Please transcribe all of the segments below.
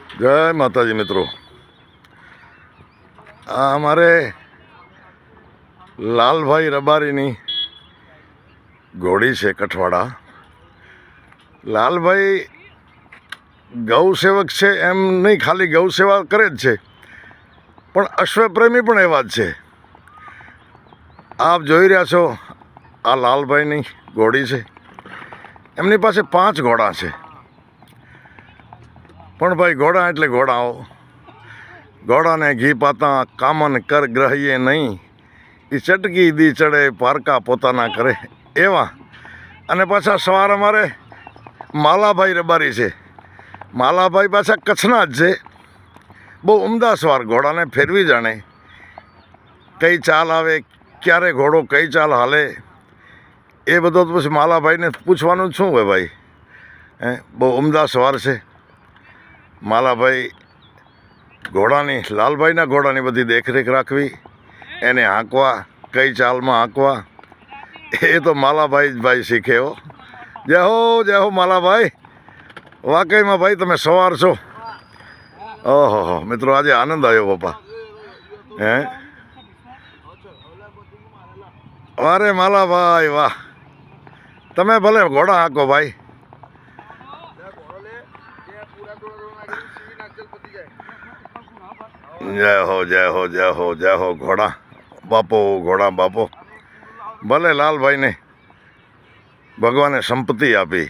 जय माताजी मित्रों। आ हमारे लालभाई रबारीनी घोड़ी से कठवाड़ा। लालभाई गौ सेवक है एम नहीं, खाली गौ सेवा करे ज छे पण अश्वप्रेमी पण एवा ज छे। आप जोई रह्या छो आ लालभाईनी घोड़ी छे। एमनी पासे 5 घोड़ा छे। पण भाई घोड़ा एटले घोड़ाओ। घोड़ा ने घी पाता कामन कर ग्रहिए नहीं, ई चटकी दी चढ़े पारका पोताना करे एवा। अने पाछा सवार अमारे मालाभाई रबारी छे। मालाभाई पाछा कच्छना ज छे। बहु उमदा सवार, घोड़ा ने फेरवी जाने, कई चाल आवे, क्यारे घोड़ो कई चाल हाले, ए बधो तो पछी मालाभाई ने पूछवानुं शुं होय भाई। बहु उमदा सवार छे मालाभाई। घोड़ानी, लालभाईना घोड़ानी बधी देखरेख राखवी, एने हांकवा, कई चालमां हांकवा, ए तो मालाभाई ज भाई शीखे हो। जय हो मालाभाई। वाकई में भाई तमे सवार छो। ओहो मित्रों, आज आनंद आयो बापा। अरे मालाभाई वाह, तमे भले घोड़ा हांको भाई। जय हो जय हो जय हो जय हो घोड़ा बापो, घोड़ा बापो। भले लालभाई ने भगवाने संपत्ति आपी।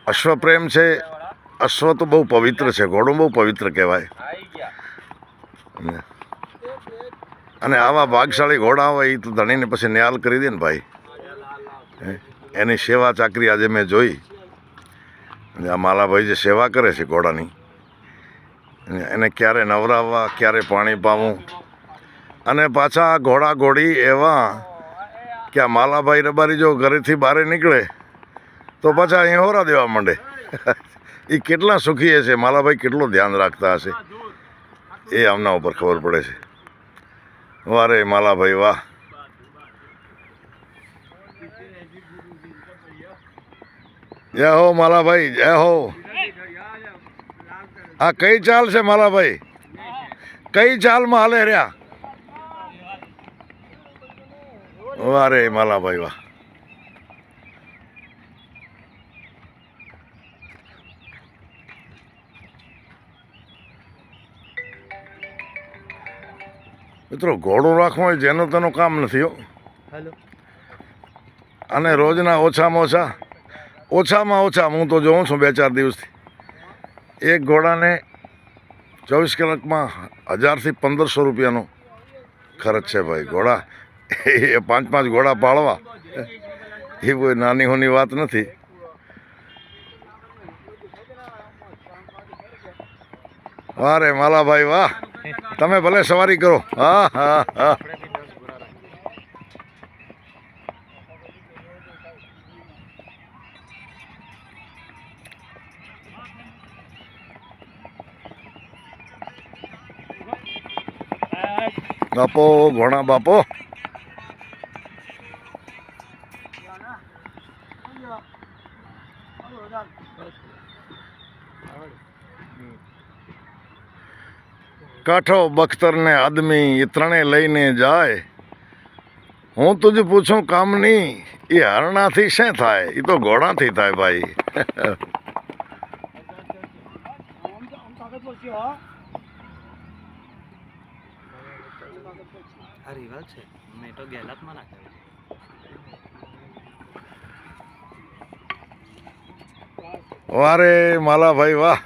अश्व प्रेम छे। अश्व तो बहु पवित्र है, घोड़ो बहु पवित्र कहवाय। अने आवा भागशाળી घोड़ा होय ई तो धणीने पछी न्याल करी दे ने भाई। एनी सेवा चाकरी आज मैं जोई। आ मालाभाई जे सेवा करे छे घोड़ानी, एने क्यारे नवराववा, क्यारे पाणी पावुं। अने पाछा घोड़ा घोड़ी एवा कि आ मालाभाई रबारी जो घरेथी बारे निकळे तो पाछा અહીં હોરા દેવા માંડે। એ કેટલા સુખી હશે, માલાભાઈ કેટલું ધ્યાન રાખતા હશે, એ આમના ઉપર ખબર પડે છે। વારે માલાભાઈ વાહ। जय हो मालाभाई, जय हो। आ कई चाल से मालाभाई, कई चाल में हाले रह्या। वारे मालाभाई वाह। मित्रों घोड़ो राखवो ए जेनो तेनो काम नथी हो। अने रोजना ओछामां ओछा हूँ तो जोऊँ छूँ 2-4 दिवसथी एक घोड़ा ने 24 कलाक में 1000 થી 1500 रुपयानो खर्च है भाई। घोड़ा 5-5 घोड़ा पालवा ये कोई नानी होनी बात नहीं। वारे मालाभाई वाह, तमे भले सवारी करो। हाँ हाँ हाँ। बापो घोड़ा बापो। काठो बख्तर ने आदमी इतने लईने जाए, हूँ तुझ पूछूं काम नहीं, ये हरणा थी शे थाय, ये तो घोड़ा थी थाय भाई। वारे मालाभाई वाह,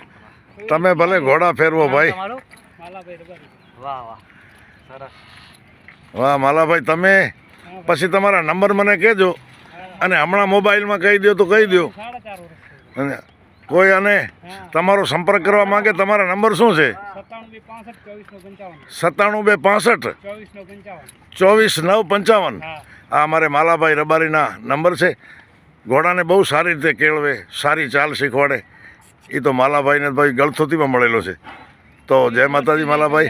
तमे भले घोड़ा फेरवो भाई। वाह मालाभाई, तमे पछी तमारा नंबर मने कहेजो अने हमणां मोबाइल में कही दो तो कही दो। कोई आने तमारो संपर्क करवा मांगे, तमारा नंबर शुं छे? 97 65 24 9 55। आ अमारे मालाभाई रबारीना नंबर छे। घोड़ा ने बहु सारी रीते केळवे, सारी चाल शीखवाड़े। ये तो मालाभाई ने भाई गलथोती में मळेलो छे। तो जय माताजी मालाभाई।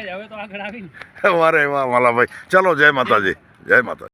वारे वाह मालाभाई, चलो जय माताजी, जय माता।